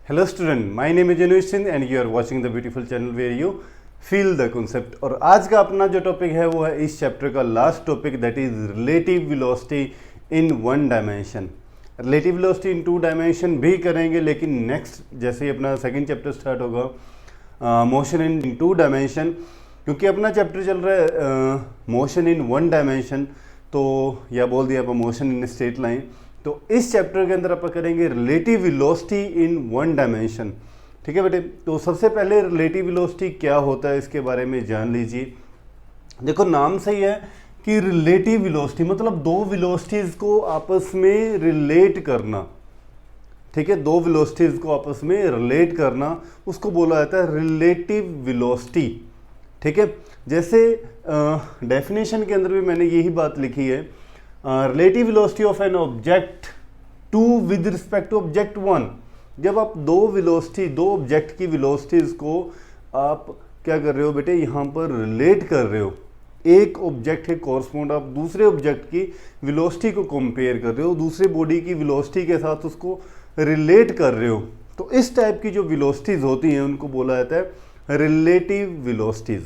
Hello student, my name is Janush Singh and you are watching the beautiful channel where you feel the concept। और आज का अपना जो topic है वो है इस चैप्टर का last topic, that is relative velocity in one dimension. Relative velocity in two dimension भी करेंगे, लेकिन नेक्स्ट जैसे ही अपना सेकंड चैप्टर स्टार्ट होगा मोशन इन टू डायमेंशन, क्योंकि अपना चैप्टर चल रहा है मोशन इन वन डायमेंशन, तो या बोल दिया आप मोशन इन स्ट्रेट लाइन। तो इस चैप्टर के अंदर अपन करेंगे relative velocity in one dimension. ठीक है बेटे, तो सबसे पहले रिलेटिव वेलोसिटी क्या होता है इसके बारे में जान लीजिए। देखो नाम से ही है कि रिलेटिव वेलोसिटी मतलब दो वेलोसिटीज को आपस में रिलेट करना। ठीक है, दो वेलोसिटीज को आपस में रिलेट करना उसको बोला जाता है रिलेटिव वेलोसिटी। ठीक है, जैसे डेफिनेशन के अंदर भी मैंने यही बात लिखी है, relative velocity of an object two with respect to object one. जब आप दो ऑब्जेक्ट की वेलोसिटीज को आप क्या कर रहे हो बेटे, यहाँ पर रिलेट कर रहे हो, एक ऑब्जेक्ट के कॉरस्पॉन्ड आप दूसरे ऑब्जेक्ट की वेलोसिटी को कंपेयर कर रहे हो, दूसरे बॉडी की वेलोसिटी के साथ उसको रिलेट कर रहे हो, तो इस टाइप की जो वेलोसिटीज होती हैं उनको बोला जाता है रिलेटिव वेलोसिटीज।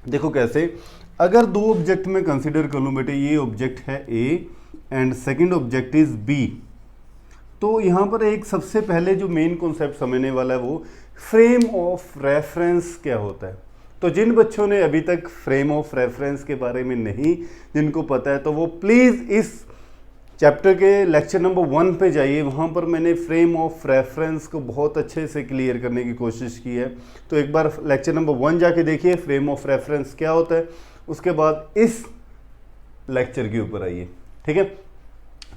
देखो कैसे, अगर दो ऑब्जेक्ट में कंसीडर कर लूँ बेटे, ये ऑब्जेक्ट है A and second object is B, तो यहाँ पर एक सबसे पहले जो मेन कॉन्सेप्ट समझने वाला है वो फ्रेम ऑफ रेफरेंस क्या होता है। तो जिन बच्चों ने अभी तक फ्रेम ऑफ रेफरेंस के बारे में नहीं जिनको पता है, तो वो प्लीज़ इस चैप्टर के लेक्चर नंबर 1 पे जाइए, वहाँ पर मैंने फ्रेम ऑफ रेफरेंस को बहुत अच्छे से क्लियर करने की कोशिश की है। तो एक बार लेक्चर नंबर 1 जाके देखिए फ्रेम ऑफ रेफरेंस क्या होता है, उसके बाद इस लेक्चर के ऊपर आइए। ठीक है,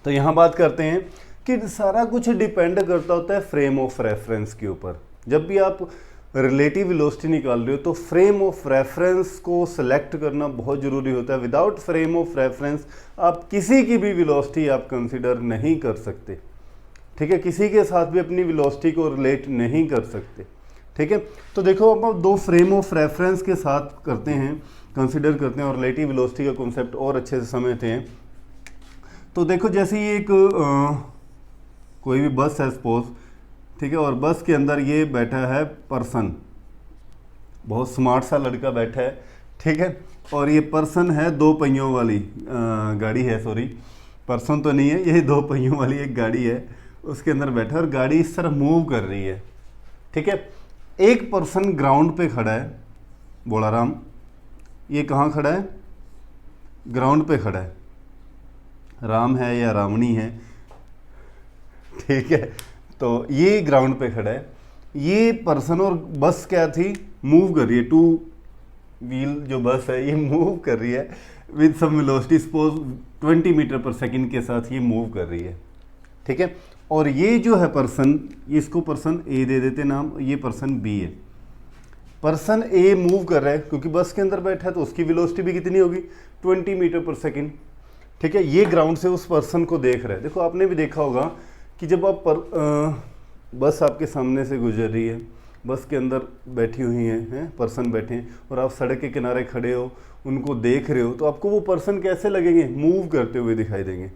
तो यहाँ बात करते हैं कि सारा कुछ डिपेंड करता होता है फ्रेम ऑफ रेफरेंस के ऊपर। जब भी आप रिलेटिव वेलोसिटी निकाल रहे हो तो फ्रेम ऑफ रेफरेंस को सिलेक्ट करना बहुत ज़रूरी होता है। विदाउट फ्रेम ऑफ रेफरेंस आप किसी की भी वेलोसिटी आप कंसिडर नहीं कर सकते। ठीक है, किसी के साथ भी अपनी वेलोसिटी को रिलेट नहीं कर सकते। ठीक है, तो देखो अब दो फ्रेम ऑफ रेफरेंस के साथ करते हैं, कंसिडर करते हैं और रिलेटिव वेलोसिटी का कॉन्सेप्ट और अच्छे से समझते हैं। तो देखो जैसे ये एक कोई भी बस है सपोज, ठीक है, और बस के अंदर ये बैठा है पर्सन, बहुत स्मार्ट सा लड़का बैठा है। ठीक है, और ये पर्सन है दो पहियों वाली गाड़ी है, सॉरी पर्सन तो नहीं है, ये दो पहियों वाली एक गाड़ी है, उसके अंदर बैठा है और गाड़ी इस तरह मूव कर रही है। ठीक है, एक पर्सन ग्राउंड पे खड़ा है, बोलाराम, ये कहाँ खड़ा है, ग्राउंड पे खड़ा है, राम है या रावणी है, ठीक है, तो ये ग्राउंड पे खड़ा है, ये पर्सन और बस क्या थी, मूव कर रही है, टू व्हील जो बस है ये मूव कर रही है with some velocity, suppose 20 metre per second के साथ ये मूव कर रही है। ठीक है, और ये जो है पर्सन, इसको पर्सन ए दे देते नाम, ये पर्सन बी है। पर्सन ए मूव कर रहा है क्योंकि बस के अंदर बैठा है, तो उसकी वेलोसिटी भी कितनी होगी, 20 मीटर पर सेकंड। ठीक है, ये ग्राउंड से उस पर्सन को देख रहा है। देखो आपने भी देखा होगा कि जब आप बस आपके सामने से गुजर रही है, बस के अंदर बैठी हुई हैं पर्सन बैठे हैं, और आप सड़क के किनारे खड़े हो, उनको देख रहे हो, तो आपको वो पर्सन कैसे लगेंगे, मूव करते हुए दिखाई देंगे।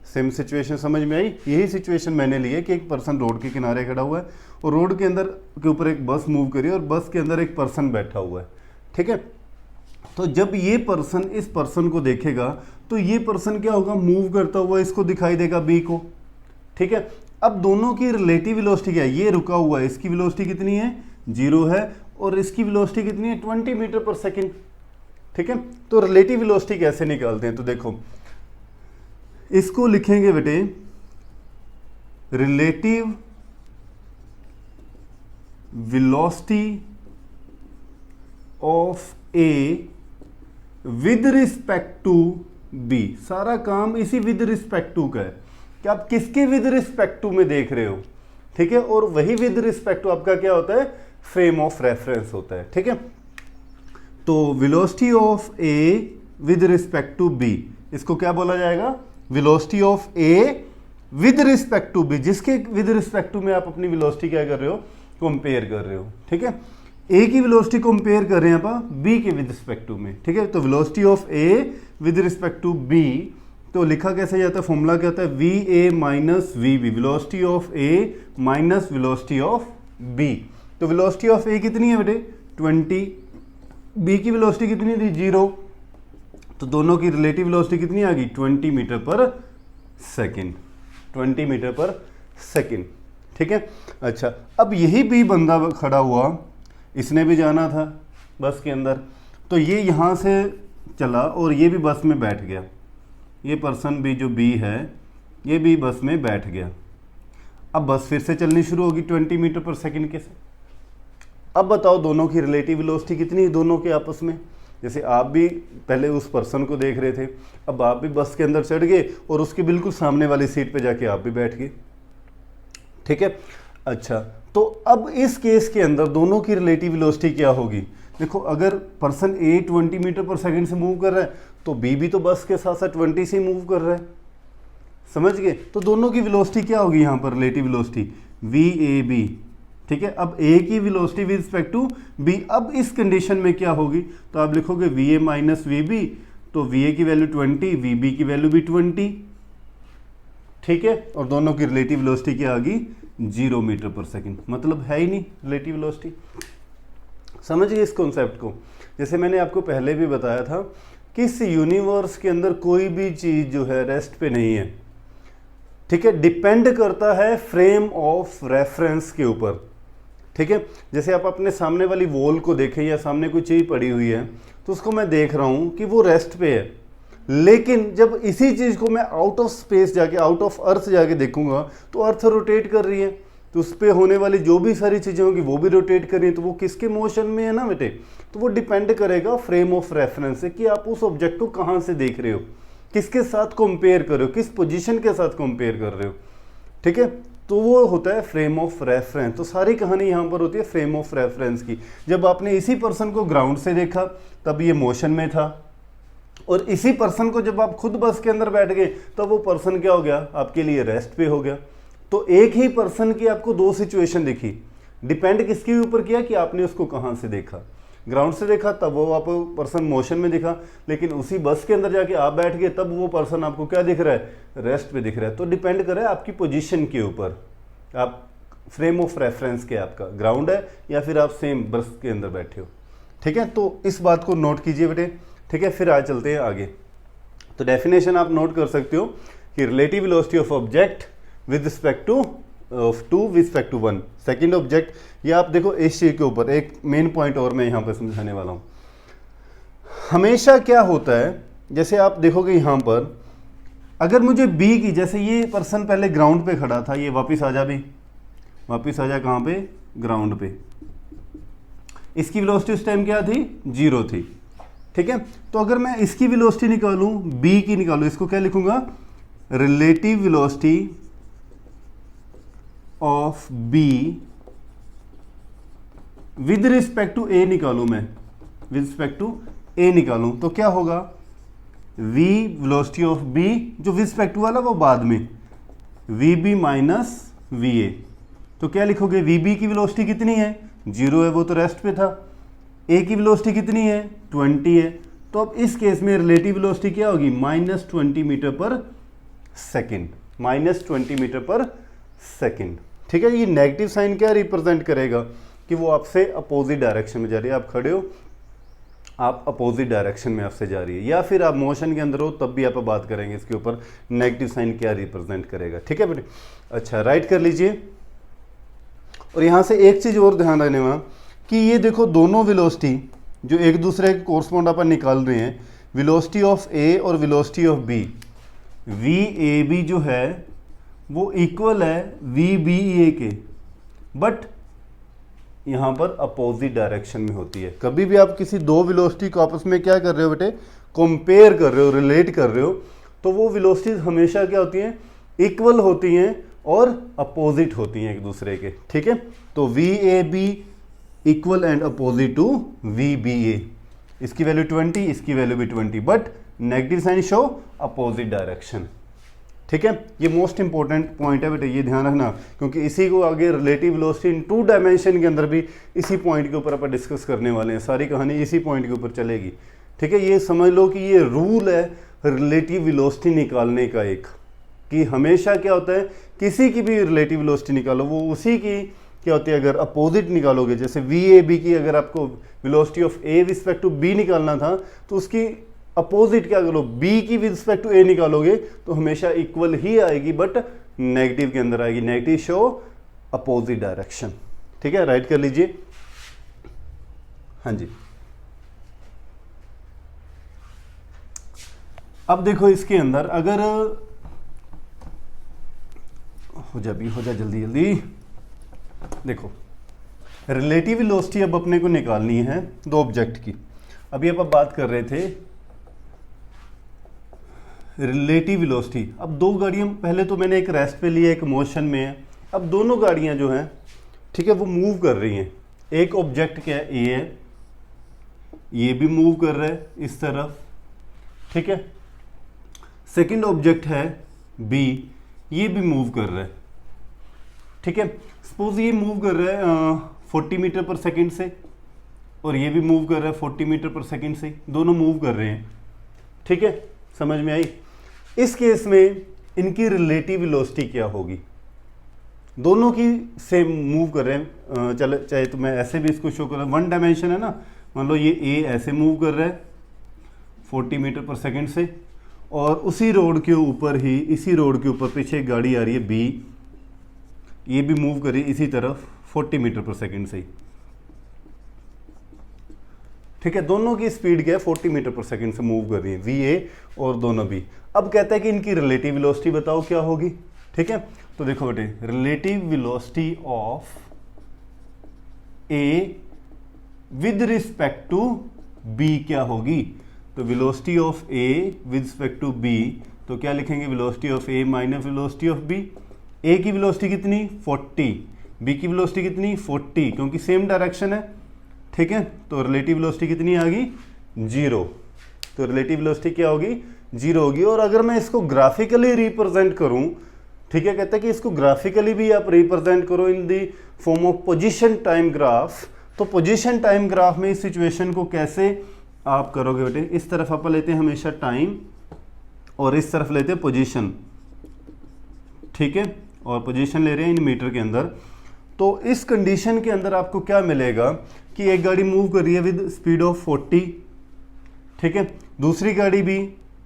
सेम सिचुएशन समझ में आई? यही सिचुएशन मैंने ली है कि एक पर्सन रोड के किनारे खड़ा हुआ है और रोड के अंदर के ऊपर एक बस मूव करी है और बस के अंदर एक पर्सन बैठा हुआ है। ठीक है, तो जब ये पर्सन इस पर्सन को देखेगा तो ये पर्सन क्या होगा, मूव करता हुआ इसको दिखाई देगा बी को। ठीक है, अब दोनों की रिलेटिव वेलोसिटी क्या है, ये रुका हुआ है, इसकी वेलोसिटी कितनी है, 0 है, और इसकी वेलोसिटी कितनी है, 20 मीटर पर सेकंड। ठीक है, तो रिलेटिव वेलोसिटी कैसे निकालते हैं, तो देखो इसको लिखेंगे बेटे relative velocity of A with respect to B. सारा काम इसी विद रिस्पेक्ट टू का है कि आप किसके विद रिस्पेक्ट टू में देख रहे हो। ठीक है, और वही विद रिस्पेक्ट टू आपका क्या होता है, फ्रेम ऑफ रेफरेंस होता है। ठीक है, तो velocity of A with respect to B, इसको क्या बोला जाएगा, velocity of A with respect to B, जिसके विद रिस्पेक्ट टू में आप अपनी वेलोसिटी क्या कर रहे हो, कंपेयर कर रहे हो। ठीक है, ए की वेलोसिटी कंपेयर कर रहे हैं आप बी के विद रिस्पेक्ट टू में। ठीक है, तो velocity of A with respect to B तो लिखा कैसे जाता है, फॉर्मूला क्या होता है, V A minus V B, velocity of A minus velocity of B. तो वेलोसिटी ऑफ ए कितनी है बेटे 20, बी की वेलोसिटी कितनी थी 0, तो दोनों की रिलेटिव वेलोसिटी कितनी आ गई 20 metre per second, 20 metre per second. ठीक है, अच्छा अब यही बी बंदा खड़ा हुआ, इसने भी जाना था बस के अंदर, तो ये यहाँ से चला और ये भी बस में बैठ गया, ये पर्सन भी जो बी है ये भी बस में बैठ गया। अब बस फिर से चलनी शुरू होगी 20 मीटर पर सेकंड के से। अब बताओ दोनों की रिलेटिव वेलोसिटी कितनी है दोनों के आपस में। जैसे आप भी पहले उस पर्सन को देख रहे थे, अब आप भी बस के अंदर चढ़ गए और उसके बिल्कुल सामने वाली सीट पे जाके आप भी बैठ गए। ठीक है, अच्छा तो अब इस केस के अंदर दोनों की रिलेटिव वेलोसिटी क्या होगी। देखो अगर पर्सन ए 20 मीटर पर सेकंड से मूव कर रहा है तो बी भी तो बस के साथ साथ 20 से मूव कर रहा है, समझ गए। तो दोनों की वेलोसिटी क्या होगी यहाँ पर, relative velocity V A B. ठीक है, अब ए की velocity with respect to B, अब इस कंडीशन में क्या होगी, तो आप लिखोगे V A minus V B, तो वी ए की वैल्यू 20, वी बी की वैल्यू भी 20। ठीक है, और दोनों की रिलेटिव वेलोसिटी क्या आ गई 0 मीटर पर सेकंड, मतलब है ही नहीं रिलेटिव वेलोसिटी। समझ गए इस कॉन्सेप्ट को। जैसे मैंने आपको पहले भी बताया था कि इस यूनिवर्स के अंदर कोई भी चीज़ जो है रेस्ट पे नहीं है। ठीक है, डिपेंड करता है फ्रेम ऑफ रेफरेंस के ऊपर। ठीक है, जैसे आप अपने सामने वाली वॉल को देखें या सामने कोई चीज़ पड़ी हुई है तो उसको मैं देख रहा हूँ कि वो रेस्ट पे है, लेकिन जब इसी चीज़ को मैं आउट ऑफ स्पेस जाके, आउट ऑफ अर्थ जाके देखूंगा तो अर्थ रोटेट कर रही है, तो उस पर होने वाली जो भी सारी चीज़ें होंगी वो भी रोटेट कर रही है, तो वो किसके मोशन में है ना बेटे, तो वो डिपेंड करेगा फ्रेम ऑफ रेफरेंस से कि आप उस ऑब्जेक्ट को कहाँ से देख रहे हो, किसके साथ कंपेयर कर रहे हो, किस पोजीशन के साथ कंपेयर कर रहे हो। ठीक है, तो वो होता है फ्रेम ऑफ रेफरेंस। तो सारी कहानी यहाँ पर होती है फ्रेम ऑफ रेफरेंस की। जब आपने इसी पर्सन को ग्राउंड से देखा तब ये मोशन में था, और इसी पर्सन को जब आप खुद बस के अंदर बैठ गए तब वो पर्सन क्या हो गया, आपके लिए रेस्ट पे हो गया। तो एक ही पर्सन की आपको दो सिचुएशन दिखी, डिपेंड किसके ऊपर किया कि आपने उसको कहाँ से देखा। ग्राउंड से देखा तब वो आपको पर्सन मोशन में दिखा, लेकिन उसी बस के अंदर जाके आप बैठ गए तब वो पर्सन आपको क्या दिख रहा है, रेस्ट पे दिख रहा है। तो डिपेंड कर रहा है आपकी पोजीशन के ऊपर, आप फ्रेम ऑफ रेफरेंस के आपका ग्राउंड है या फिर आप सेम बस के अंदर बैठे हो। ठीक है, तो इस बात को नोट कीजिए बेटे। ठीक है, फिर आज चलते हैं आगे। तो डेफिनेशन आप नोट कर सकते हो कि relative velocity of object with respect to of two with respect to one second object. ये आप देखो इस चीज के ऊपर एक मेन पॉइंट और मैं यहाँ पर समझाने वाला हूँ। हमेशा क्या होता है, जैसे आप देखोगे यहाँ पर अगर मुझे बी की, जैसे ये पर्सन पहले ग्राउंड पे खड़ा था, ये वापिस आ जा भी, वापिस आ जा कहाँ पे, ग्राउंड पे। इसकी वेलोसिटी उस टाइम क्या थी, 0 थी। ठीक है, तो अगर मैं इसकी वेलोसिटी निकालूं, बी की निकालूं, इसको क्या लिखूंगा, relative velocity of B with respect to A निकालूं, मैं विद रिस्पेक्ट टू ए निकालूं, तो क्या होगा, v वेलोसिटी ऑफ b, जो विद रिस्पेक्ट टू वाला वो बाद में, vb माइनस va। तो क्या लिखोगे, vb की वेलोसिटी कितनी है, 0 है, वो तो रेस्ट पे था। a की वेलोसिटी कितनी है, 20 है। तो अब इस केस में रिलेटिव वेलोसिटी क्या होगी, -20 metre per second, -20 metre per second. ठीक है, ये नेगेटिव साइन क्या रिप्रेजेंट करेगा कि वो आपसे अपोजिट डायरेक्शन में जा रही है। आप खड़े हो, आप अपोजिट डायरेक्शन में आपसे जा रही है, या फिर आप मोशन के अंदर हो तब भी आप बात करेंगे इसके ऊपर नेगेटिव साइन क्या रिप्रेजेंट करेगा। ठीक है बेटे, अच्छा राइट कर लीजिए। और यहाँ से एक चीज़ और ध्यान रखने में कि ये देखो दोनों वेलोसिटी जो एक दूसरे के कोरस्पॉन्ड अपन निकाल रहे हैं, वेलोसिटी ऑफ ए और velocity of B, V A B जो है वो इक्वल है वी बी ए के, बट यहाँ पर अपोजिट डायरेक्शन में होती है। कभी भी आप किसी दो वेलोसिटी को आपस में क्या कर रहे हो बेटे, कंपेयर कर रहे हो, रिलेट कर रहे हो, तो वो वेलोसिटीज हमेशा क्या होती हैं, इक्वल होती हैं और अपोजिट होती हैं एक दूसरे के। ठीक है, तो V A B equal and opposite to V B A. इसकी वैल्यू 20, इसकी वैल्यू भी 20, but negative sign show opposite direction. ठीक है, ये मोस्ट इंपॉर्टेंट पॉइंट है बेटे, ये ध्यान रखना, क्योंकि इसी को आगे रिलेटिव वेलोसिटी इन 2 डायमेंशन के अंदर भी इसी पॉइंट के ऊपर अपन डिस्कस करने वाले हैं। सारी कहानी इसी पॉइंट के ऊपर चलेगी। ठीक है, ये समझ लो कि ये रूल है रिलेटिव वेलोसिटी निकालने का एक, कि हमेशा क्या होता है किसी की भी रिलेटिव वेलोसिटी निकालो वो उसी की क्या होती है, अगर अपोजिट निकालोगे, जैसे वी ए बी की अगर आपको velocity of A with respect to B निकालना था तो उसकी अपोजिट क्या करो, बी की विद रिस्पेक्ट टू ए निकालोगे तो हमेशा इक्वल ही आएगी, बट नेगेटिव के अंदर आएगी। Negative show opposite direction. ठीक है, राइट कर लीजिए। हाँ जी, अब देखो इसके अंदर अगर हो जा जल्दी जल्दी। देखो रिलेटिव वेलोसिटी अब अपने को निकालनी है दो ऑब्जेक्ट की। अभी अब बात कर रहे थे रिलेटिव वेलोसिटी। अब दो गाड़ियां, पहले तो मैंने एक रेस्ट पे लिया, एक मोशन में है। अब दोनों गाड़ियां जो हैं, ठीक है, वो मूव कर रही हैं। एक ऑब्जेक्ट क्या है, ए है, ये भी मूव कर रहा है इस तरफ, ठीक है। सेकंड ऑब्जेक्ट है बी, ये भी मूव कर रहा है, ठीक है। सपोज ये मूव कर रहा है 40 मीटर पर सेकंड से, और ये भी मूव कर रहा है 40 मीटर पर सेकंड से, दोनों मूव कर रहे हैं, ठीक है। समझ में आई? इस केस में इनकी रिलेटिव वेलोसिटी क्या होगी? दोनों की सेम मूव कर रहे हैं, चले चाहे तो मैं ऐसे भी इसको शो कर रहा हूँ, वन डायमेंशन है ना। मान लो ये ए ऐसे मूव कर रहा है 40 मीटर पर सेकंड से, और उसी रोड के ऊपर ही, इसी रोड के ऊपर पीछे एक गाड़ी आ रही है बी, ये भी मूव कर रही है इसी तरफ 40 मीटर पर सेकंड से ही, ठीक है। दोनों की स्पीड क्या है, 40 मीटर पर सेकंड से मूव कर रही है, वी ए और दोनों भी। अब कहता है कि इनकी रिलेटिव वेलोसिटी बताओ क्या होगी, ठीक है। तो देखो बेटे, relative velocity of A with respect to B क्या होगी? तो velocity of A with respect to B, तो क्या लिखेंगे, velocity of A minus velocity of B. A की वेलोसिटी कितनी, 40, बी की वेलोसिटी कितनी, 40, क्योंकि सेम डायरेक्शन है, ठीक है। तो रिलेटिव वेलोसिटी कितनी आ गई, 0। तो रिलेटिव वेलोसिटी क्या होगी, 0 होगी। और अगर मैं इसको ग्राफिकली रिप्रेजेंट करूं, ठीक है, कहता है कि इसको ग्राफिकली भी आप रिप्रेजेंट करो in the form of position time graph. तो पोजीशन टाइम ग्राफ में इस सिचुएशन को कैसे आप करोगे बेटे, इस तरफ आप लेते हैं हमेशा टाइम और इस तरफ लेते हैं पोजीशन, ठीक है, और पोजीशन ले रहे हैं इन मीटर के अंदर। तो इस कंडीशन के अंदर आपको क्या मिलेगा कि एक गाड़ी मूव कर रही है विद स्पीड ऑफ 40, ठीक है, दूसरी गाड़ी भी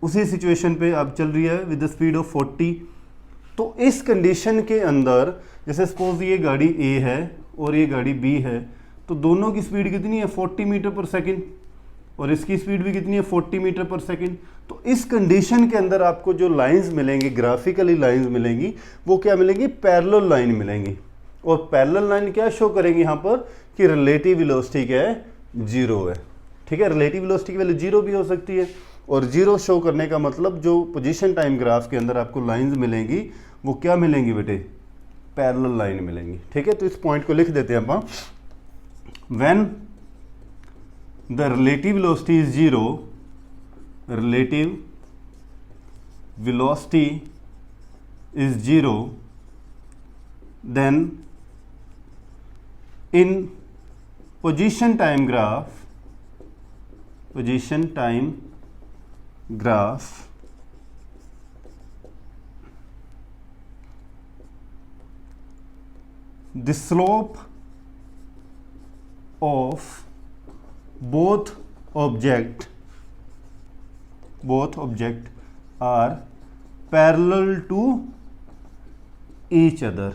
उसी सिचुएशन पे अब चल रही है विद द स्पीड ऑफ 40। तो इस कंडीशन के अंदर, जैसे सपोज ये गाड़ी ए है और ये गाड़ी बी है, तो दोनों की स्पीड कितनी है, 40 मीटर पर सेकंड, और इसकी स्पीड भी कितनी है, 40 मीटर पर सेकंड। तो इस कंडीशन के अंदर आपको जो लाइंस मिलेंगी, ग्राफिकली लाइंस मिलेंगी, वो क्या मिलेंगी, पैरेलल लाइन मिलेंगी। और पैरेलल लाइन क्या शो करेंगे यहाँ पर कि रिलेटिव वेलोसिटी क्या है, 0 है, ठीक है। रिलेटिव वेलोसिटी की वैल्यू 0 भी हो सकती है, और 0 शो करने का मतलब जो पोजीशन टाइम ग्राफ के अंदर आपको लाइंस मिलेंगी वो क्या मिलेंगी बेटे, पैरेलल लाइन मिलेंगी, ठीक है। तो इस पॉइंट को लिख देते हैं अपन, when the relative velocity is 0, relative velocity is 0, then in position time graph the slope of both object are parallel to each other,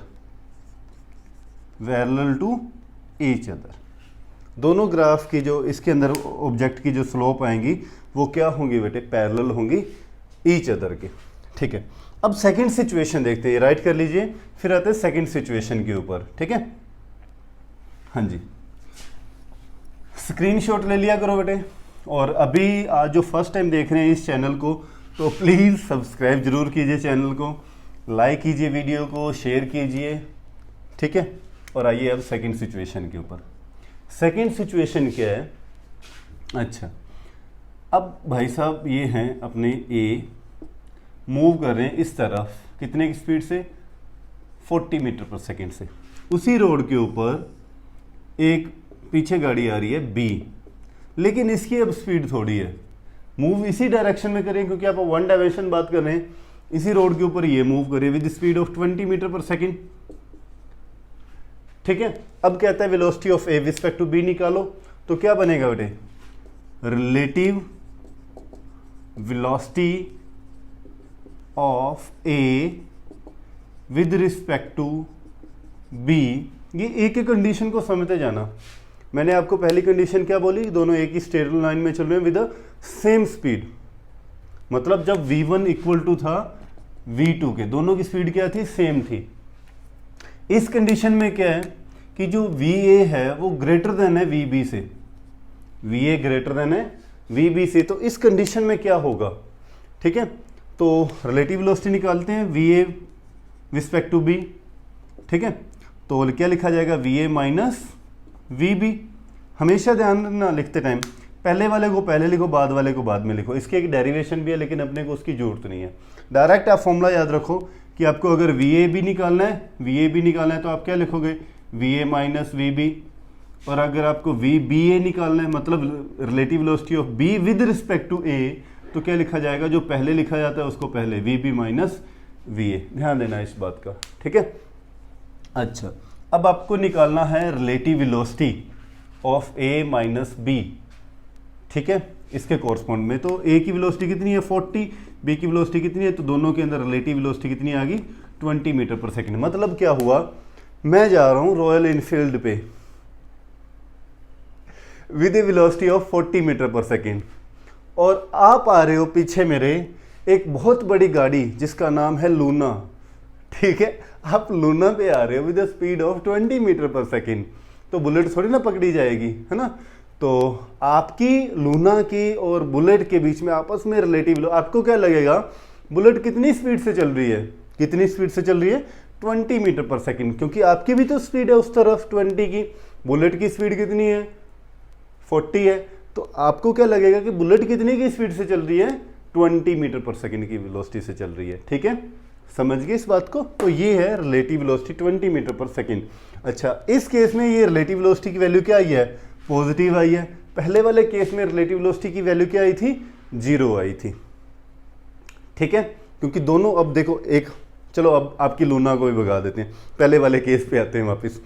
दोनों ग्राफ की जो इसके अंदर ऑब्जेक्ट की जो स्लोप आएंगी वो क्या होंगी बेटे, पैरेलल होंगी ईच अदर के, ठीक है। अब सेकंड सिचुएशन देखते हैं, राइट कर लीजिए, फिर आते हैं सेकंड सिचुएशन के ऊपर, ठीक है। हाँ जी, स्क्रीनशॉट ले लिया करो बेटे। और अभी आज जो फर्स्ट टाइम देख रहे हैं इस चैनल को, तो प्लीज़ सब्सक्राइब जरूर कीजिए चैनल को, लाइक कीजिए वीडियो को, शेयर कीजिए, ठीक है। और आइए अब सेकंड सिचुएशन के ऊपर। सेकंड सिचुएशन क्या है, अच्छा, अब भाई साहब ये हैं अपने ए, मूव कर रहे हैं इस तरफ, कितने की स्पीड से, 40 मीटर पर सेकंड से। उसी रोड के ऊपर एक पीछे गाड़ी आ रही है बी, लेकिन इसकी अब स्पीड थोड़ी है, मूव इसी डायरेक्शन में करें क्योंकि आप वन डायमेंशन बात कर रहे हैं, इसी रोड के ऊपर ये मूव करें with speed of 20 metre per second. ठीक है, अब कहता है velocity of A respect to B निकालो, तो क्या बनेगा बेटे, relative velocity of A with respect to B. ये एक ही कंडीशन को समझते जाना। मैंने आपको पहली कंडीशन क्या बोली, दोनों एक ही स्ट्रेट लाइन में चल रहे हैं विद द सेम स्पीड, मतलब जब v1 इक्वल टू था v2 के, दोनों की स्पीड क्या थी, सेम थी। इस कंडीशन में क्या है कि जो va है वो ग्रेटर देन है vb से, va ग्रेटर देन है vb से, तो इस कंडीशन में क्या होगा, ठीक है। तो रिलेटिव वेलोसिटी निकालते हैं va रिस्पेक्ट टू b, ठीक है। तो क्या लिखा जाएगा, va माइनस vb। हमेशा ध्यान रखना लिखते टाइम पहले वाले को पहले लिखो, बाद वाले को बाद में लिखो। इसकी एक डेरिवेशन भी है लेकिन अपने को उसकी जरूरत नहीं है। डायरेक्ट आप फॉर्मूला याद रखो कि आपको अगर va भी निकालना है तो आप क्या लिखोगे, va माइनस vb। और अगर आपको vba निकालना है, मतलब relative velocity of b with respect to a, तो क्या लिखा जाएगा, जो पहले लिखा जाता है उसको पहले, vb माइनस va। ध्यान देना इस बात का, ठीक है। अच्छा, अब आपको निकालना है relative velocity of a minus b, ठीक है, इसके कोरस्पॉन्ड में। तो a की वेलोसिटी कितनी है 40, b की वेलोसिटी कितनी है, तो दोनों के अंदर रिलेटिव वेलोसिटी कितनी आ गई 20 मीटर पर सेकेंड। मतलब क्या हुआ, मैं जा रहा हूं रॉयल इनफील्ड पे with a velocity of 40 metre per second, और आप आ रहे हो पीछे मेरे एक बहुत बड़ी गाड़ी जिसका नाम है लूना, ठीक है। आप लूना पे आ रहे हो with the speed of 20 metre per second, तो बुलेट थोड़ी ना पकड़ी जाएगी, है ना। तो आपकी लूना की और बुलेट के बीच में आपस में रिलेटिव, आपको क्या लगेगा, बुलेट कितनी स्पीड से चल रही है, कितनी स्पीड से चल रही है 20 मीटर पर सेकेंड, क्योंकि आपकी भी तो स्पीड है उस तरफ 20 की, बुलेट की स्पीड कितनी है 40 है, तो आपको क्या लगेगा कि बुलेट कितनी की स्पीड से चल रही है 20 मीटर पर सेकेंड की वेलोसिटी से चल रही है, ठीक है। समझ गए इस बात को। तो ये है relative velocity 20 metre per second. अच्छा, इस केस में ये रिलेटिव वेलोसिटी की वैल्यू क्या आई है, पॉजिटिव आई है। पहले वाले केस में रिलेटिव वेलोसिटी की वैल्यू क्या आई थी, 0 आई थी, ठीक है। क्योंकि दोनों, अब देखो एक, चलो अब आपकी लूना को भी भगा देते हैं, पहले वाले केस पे आते हैं वापस।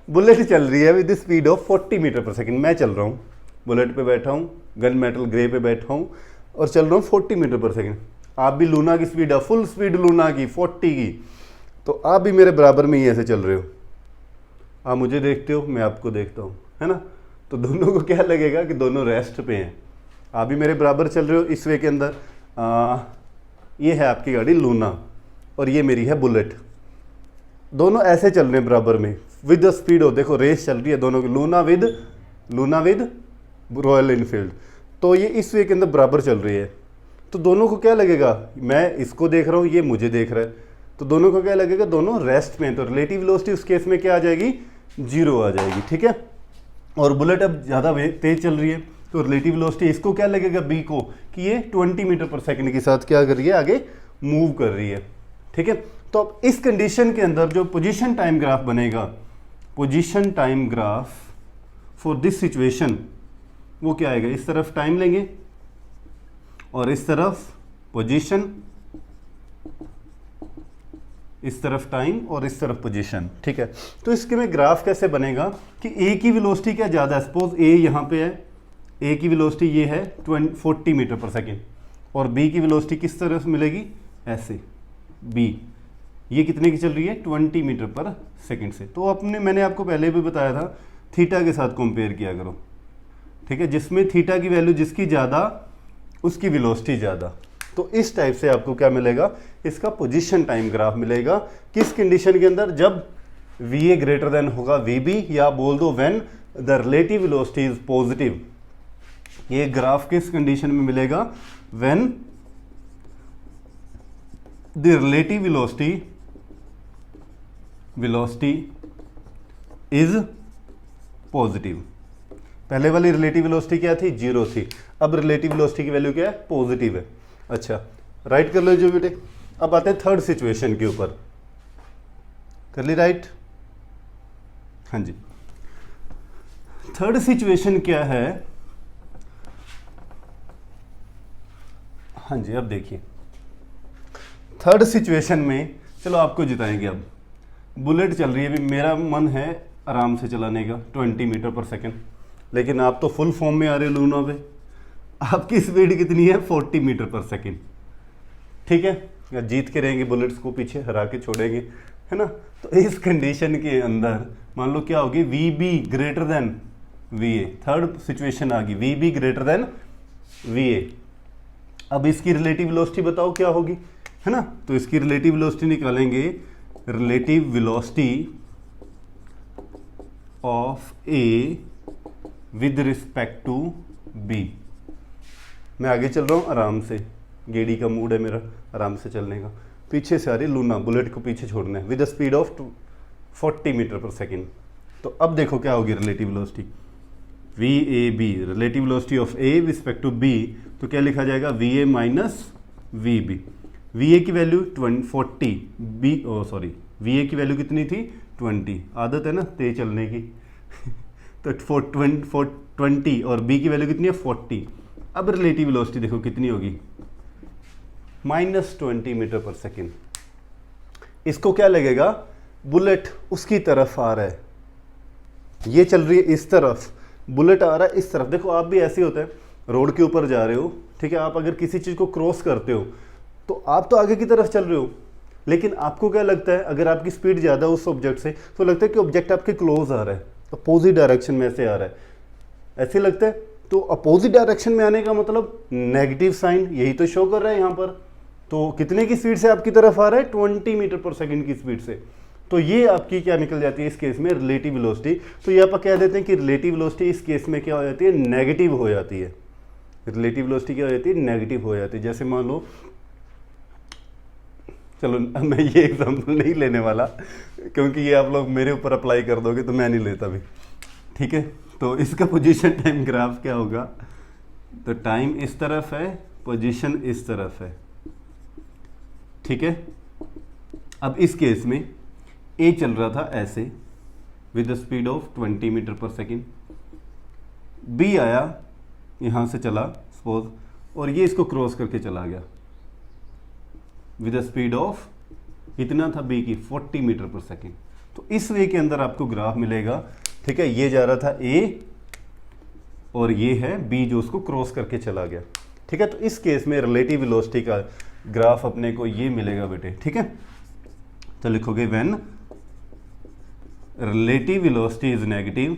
बुलेट चल रही है with speed of 40 metre per second, मैं चल रहा हूँ बुलेट पे बैठा हूँ, गन मेटल ग्रे पे बैठा हूँ और चल रहा हूँ 40 मीटर पर सेकेंड। आप भी लूना की स्पीड है, फुल स्पीड लूना की 40 की, तो आप भी मेरे बराबर में ही ऐसे चल रहे हो, आप मुझे देखते हो, मैं आपको देखता हूँ, है ना। तो दोनों को क्या लगेगा कि दोनों रेस्ट पे हैं, आप भी मेरे बराबर चल रहे हो इस वे के अंदर। ये है आपकी गाड़ी लूना और ये मेरी है बुलेट, दोनों ऐसे चल रहे हैं बराबर में विद द स्पीड हो, देखो रेस चल रही है दोनों की, लूना विद रॉयल इनफील्ड। तो ये इस वे के अंदर बराबर चल रही है, तो दोनों को क्या लगेगा, मैं इसको देख रहा हूँ, ये मुझे देख रहा है, तो दोनों को क्या लगेगा, दोनों रेस्ट में हैं। तो रिलेटिव वेलोसिटी उस केस में क्या आ जाएगी, 0 आ जाएगी, ठीक है। और बुलेट अब ज़्यादा तेज चल रही है, तो रिलेटिव वेलोसिटी इसको क्या लगेगा, बी को, कि ये 20 मीटर पर सेकेंड के साथ क्या कर रही है, आगे मूव कर रही है, ठीक है। तो अब इस कंडीशन के अंदर जो पोजीशन टाइम ग्राफ बनेगा, position time graph for this situation, वो क्या आएगा, इस तरफ टाइम लेंगे और इस तरफ पोजीशन, इस तरफ टाइम और इस तरफ पोजीशन, ठीक है। तो इसके में ग्राफ कैसे बनेगा कि ए की वेलोसिटी क्या ज़्यादा है, सपोज ए यहाँ पे है, ए की वेलोसिटी ये है 40 मीटर पर सेकेंड, और बी की वेलोसिटी किस तरह से मिलेगी, ऐसे, बी ये कितने की चल रही है 20 मीटर पर सेकेंड से। तो मैंने आपको पहले भी बताया था, थीटा के साथ कंपेयर किया करो, ठीक है, जिसमें थीटा की वैल्यू जिसकी ज़्यादा उसकी वेलोसिटी ज़्यादा। तो इस टाइप से आपको क्या मिलेगा, इसका पोजीशन टाइम ग्राफ मिलेगा। किस कंडीशन के अंदर, जब va ग्रेटर देन होगा vb, या बोल दो when the relative velocity is positive. ये ग्राफ किस कंडीशन में मिलेगा, when the relative velocity is positive. पहले वाली रिलेटिव वेलोसिटी क्या थी, 0 थी, अब रिलेटिव वेलोसिटी की वैल्यू क्या है, पॉजिटिव है। अच्छा, राइट कर लो जो बेटे। अब आते हैं थर्ड सिचुएशन के ऊपर, कर ली राइट, हाँ जी। थर्ड सिचुएशन क्या है हाँ जी, अब देखिए थर्ड सिचुएशन में, चलो आपको जिताएंगे। अब बुलेट चल रही है, अभी मेरा मन है आराम से चलाने का 20 मीटर पर सेकेंड, लेकिन आप तो फुल फॉर्म में आ रहे हो लूना पे। आपकी स्पीड कितनी है? 40 मीटर पर सेकेंड। ठीक है, या जीत के रहेंगे, बुलेट्स को पीछे हरा के छोड़ेंगे, है ना। तो इस कंडीशन के अंदर मान लो क्या होगी, V B greater than V A. Third situation आ गई, V B greater than V A. अब इसकी रिलेटिव वेलोसिटी बताओ क्या होगी, है ना। तो इसकी रिलेटिव वेलोसिटी निकालेंगे, relative velocity of A with respect to B. मैं आगे चल रहा हूँ आराम से, गेडी का मूड है मेरा आराम से चलने का। पीछे से आ रही लूना, बुलेट को पीछे छोड़ना है with speed of 40 metre per second. तो अब देखो क्या होगी relative velocity, V A B, relative velocity of A respect to B. तो क्या लिखा जाएगा, V A minus V B. V A की value 40, B sorry V A की वैल्यू कितनी थी 20। आदत है ना तेज चलने की तो 420 और बी की वैल्यू कितनी है 40। अब रिलेटिव वेलोसिटी देखो कितनी होगी, -20 मीटर पर सेकेंड। इसको क्या लगेगा, बुलेट उसकी तरफ आ रहा है, ये चल रही है इस तरफ, बुलेट आ रहा है इस तरफ। देखो आप भी ऐसे होता है, रोड के ऊपर जा रहे हो, ठीक है, आप अगर किसी चीज़ को क्रॉस करते हो तो आप तो आगे की तरफ चल रहे हो, लेकिन आपको क्या लगता है, अगर आपकी स्पीड ज़्यादा उस ऑब्जेक्ट से, तो लगता है कि ऑब्जेक्ट आपके क्लोज आ रहा है, अपोजिट डायरेक्शन में से आ रहा है, ऐसे लगता है। तो अपोजिट डायरेक्शन में आने का मतलब नेगेटिव साइन, यही तो शो कर रहा है यहाँ पर। तो कितने की स्पीड से आपकी तरफ आ रहा है, 20 मीटर पर सेकेंड की स्पीड से। तो ये आपकी क्या निकल जाती है इस केस में, रिलेटिव वेलोसिटी। तो ये आप कह देते हैं कि रिलेटिव वेलोसिटी इस केस में क्या हो जाती है, नेगेटिव हो जाती है। रिलेटिव वेलोसिटी क्या हो जाती है, नेगेटिव हो जाती है। जैसे मान लो, चलो मैं ये एग्जांपल नहीं लेने वाला क्योंकि ये आप लोग मेरे ऊपर अप्लाई कर दोगे तो मैं नहीं लेता भी, ठीक है। तो इसका पोजीशन टाइम ग्राफ क्या होगा, तो टाइम इस तरफ है, पोजीशन इस तरफ है, ठीक है। अब इस केस में ए चल रहा था ऐसे with speed of 20 metre per second, B आया यहाँ से चला सपोज, और ये इसको क्रॉस करके चला गया विद स्पीड ऑफ, इतना था बी की 40 मीटर पर सेकेंड। तो इस वे के अंदर आपको ग्राफ मिलेगा, ठीक है। ये जा रहा था ए और ये है बी जो उसको क्रॉस करके चला गया, ठीक है। तो इस केस में रिलेटिव वेलोसिटी का ग्राफ अपने को ये मिलेगा बेटे, ठीक है। तो लिखोगे when relative velocity is negative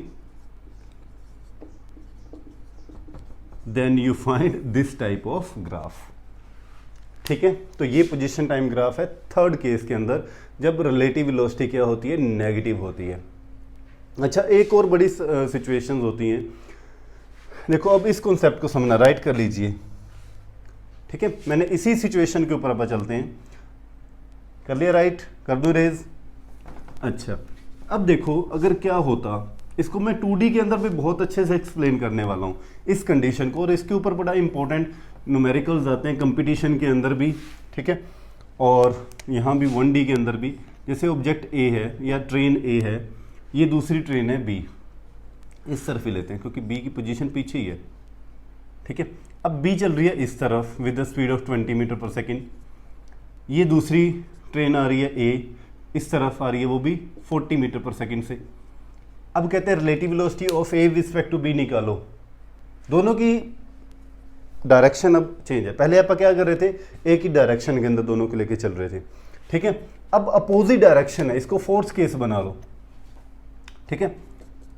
then you find this type of graph, ठीक है। तो ये पोजीशन टाइम ग्राफ है थर्ड केस के अंदर, जब रिलेटिव वेलोसिटी क्या होती है, नेगेटिव होती है। अच्छा, एक और बड़ी सिचुएशंस होती हैं। देखो अब इस कॉन्सेप्ट को समझना, राइट कर लीजिए, ठीक है। मैंने इसी सिचुएशन के ऊपर अब चलते हैं, कर लिया राइट, कर दूं रेज। अच्छा, अब देखो अगर क्या होता, इसको मैं 2D के अंदर भी बहुत अच्छे से एक्सप्लेन करने वाला हूँ इस कंडीशन को, और इसके ऊपर बड़ा इंपॉर्टेंट न्यूमेरिकल्स आते हैं कंपटीशन के अंदर भी, ठीक है, और यहाँ भी 1D के अंदर भी। जैसे ऑब्जेक्ट ए है या ट्रेन ए है, ये दूसरी ट्रेन है बी, इस तरफ ही लेते हैं क्योंकि बी की पोजीशन पीछे ही है, ठीक है। अब बी चल रही है इस तरफ with the speed of 20 metre per second, ये दूसरी ट्रेन आ रही है ए, इस तरफ आ रही है वो भी 40 मीटर पर सेकेंड से। अब कहते हैं relative velocity of A with respect to B निकालो। दोनों की डायरेक्शन अब चेंज है, पहले आप क्या कर रहे थे, एक ही डायरेक्शन के अंदर दोनों को लेके चल रहे थे, ठीक है। अब अपोजिट डायरेक्शन है, इसको फोर्स केस बना लो, ठीक है।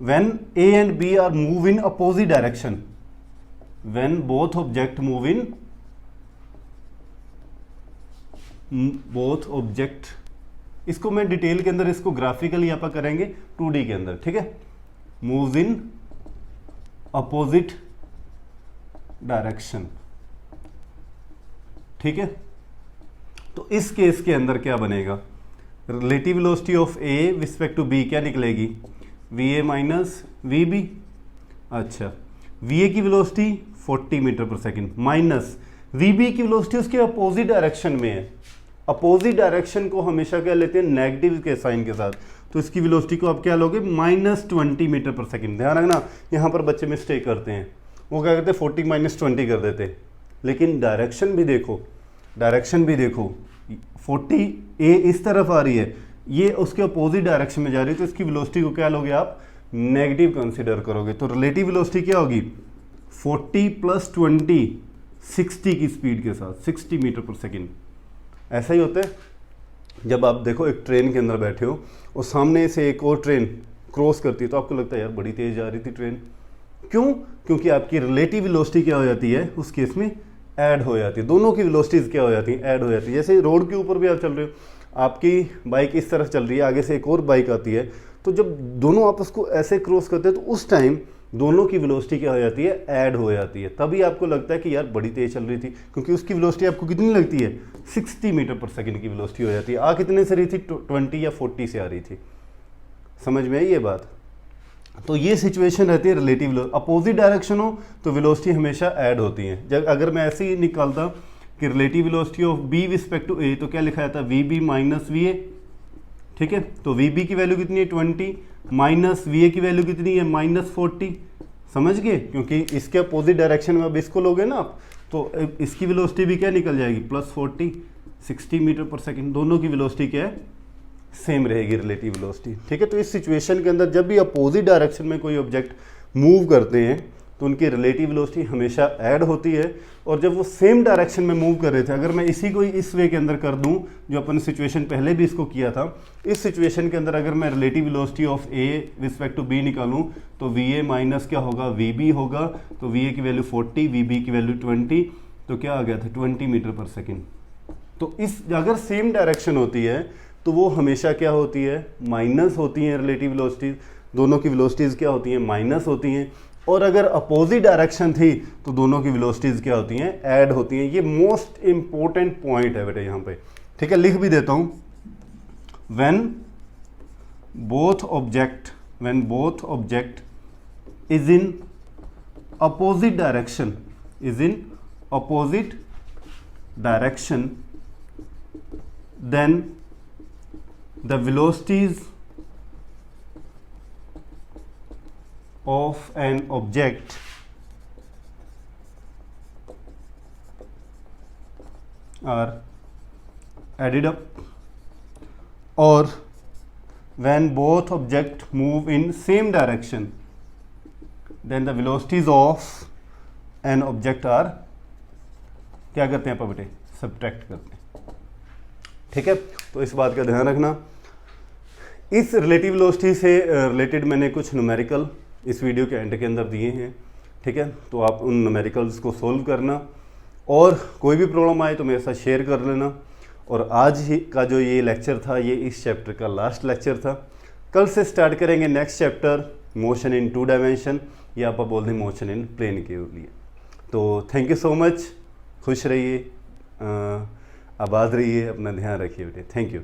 When A and B are move in opposite direction, when both object move in, both object, इसको मैं डिटेल के अंदर इसको ग्राफिकली आप करेंगे 2D के अंदर, ठीक है। मूव्स इन अपोजिट डायरेक्शन, ठीक है। तो इस केस के अंदर क्या बनेगा, relative velocity of A respect to B क्या निकलेगी, V A minus V B. अच्छा, वी ए की velocity 40 metre per second minus V B की वेलोसिटी उसके अपोजिट डायरेक्शन में है। अपोजिट डायरेक्शन को हमेशा क्या लेते हैं, नेगेटिव के साइन के साथ, तो इसकी वेलोसिटी को आप क्या लोगे, -20 मीटर पर सेकेंड। ध्यान रखना, यहाँ पर बच्चे मिस्टेक करते हैं, वो क्या करते हैं 40 - 20 कर देते, लेकिन डायरेक्शन भी देखो, डायरेक्शन भी देखो, 40 ए इस तरफ आ रही है, ये उसके अपोजिट डायरेक्शन में जा रही है, तो इसकी वेलोसिटी को क्या लोगे आप, नेगेटिव कंसीडर करोगे। तो रिलेटिव वेलोसिटी क्या होगी, 40 + 20 60 की स्पीड के साथ, 60 मीटर पर सेकेंड। ऐसा ही होता है जब आप देखो एक ट्रेन के अंदर बैठे हो और सामने से एक और ट्रेन क्रॉस करती है, तो आपको लगता है यार बड़ी तेज जा रही थी ट्रेन। क्यों? क्योंकि आपकी रिलेटिव वेलोसिटी क्या हो जाती है उस केस में, ऐड हो जाती है। दोनों की वेलोसिटीज़ क्या हो जाती हैं, ऐड हो जाती है। जैसे रोड के ऊपर भी आप चल रहे हो, आपकी बाइक इस तरफ चल रही है, आगे से एक और बाइक आती है, तो जब दोनों आपस को ऐसे क्रॉस करते हैं तो उस टाइम दोनों की वेलोसिटी क्या हो जाती है, ऐड हो जाती है। तभी आपको लगता है कि यार बड़ी तेज चल रही थी, क्योंकि उसकी वेलोसिटी आपको कितनी लगती है, 60 मीटर पर सेकेंड की वेलोसिटी हो जाती है। आ कितने से रही थी, 20 या 40 से आ रही थी। समझ में आई ये बात? तो ये सिचुएशन रहती है रिलेटिव। अपोजिट डायरेक्शन हो तो वेलोसिटी हमेशा ऐड होती है। जब अगर मैं ऐसे ही निकालता कि relative velocity of B respect to A, तो क्या लिखा जाता है, V B minus V A. ठीक है, तो वी बी की वैल्यू कितनी है, 20, माइनस वी ए की वैल्यू कितनी है, -40। समझ गए? क्योंकि इसके अपोजिट डायरेक्शन में अब इसको लोगे ना आप, तो इसकी वेलोसिटी भी क्या निकल जाएगी, +40, 60 मीटर पर सेकेंड। दोनों की वेलोसिटी क्या है, सेम रहेगी रिलेटिव वेलोसिटी। ठीक है, तो इस सिचुएशन के अंदर जब भी अपोजिट डायरेक्शन में कोई ऑब्जेक्ट मूव करते हैं तो उनकी रिलेटिव वेलोसिटी हमेशा ऐड होती है। और जब वो सेम डायरेक्शन में मूव कर रहे थे, अगर मैं इसी को इस वे के अंदर कर दूं, जो अपन सिचुएशन पहले भी इसको किया था, इस सिचुएशन के अंदर अगर मैं relative velocity of A respect to B निकालूं, तो वी ए माइनस क्या होगा, वी बी होगा। तो वी ए की वैल्यू 40, वी बी की वैल्यू 20, तो क्या आ गया था, 20 मीटर पर सेकेंड। तो इस अगर सेम डायरेक्शन होती है तो वो हमेशा क्या होती है, माइनस होती हैं रिलेटिव वेलोसिटीज। दोनों की वेलोसिटीज़ क्या होती हैं, माइनस होती हैं। और अगर अपोजिट डायरेक्शन थी तो दोनों की वेलोसिटीज़ क्या होती हैं, ऐड होती हैं। ये मोस्ट इंपॉर्टेंट पॉइंट है बेटा यहाँ पे। ठीक है, लिख भी देता हूँ, when both object is in opposite direction, then the velocities of an object are added up, or when both objects move in same direction, then the velocities of an object are क्या करते हैं बेटे, subtract करते हैं। ठीक है, तो इस बात का ध्यान रखना। इस रिलेटिव वेलोसिटी से रिलेटेड मैंने कुछ न्यूमेरिकल इस वीडियो के एंड के अंदर दिए हैं। ठीक है, तो आप उन न्यूमेरिकल्स को सोल्व करना, और कोई भी प्रॉब्लम आए तो मेरे साथ शेयर कर लेना। और आज ही का जो ये लेक्चर था, ये इस चैप्टर का लास्ट लेक्चर था। कल से स्टार्ट करेंगे next chapter, motion in 2 dimension, या आप बोल दें मोशन इन प्लेन के लिए। तो थैंक यू सो मच, खुश रहिए, आबाद रहिए, अपना ध्यान रखिए बेटे। Thank you.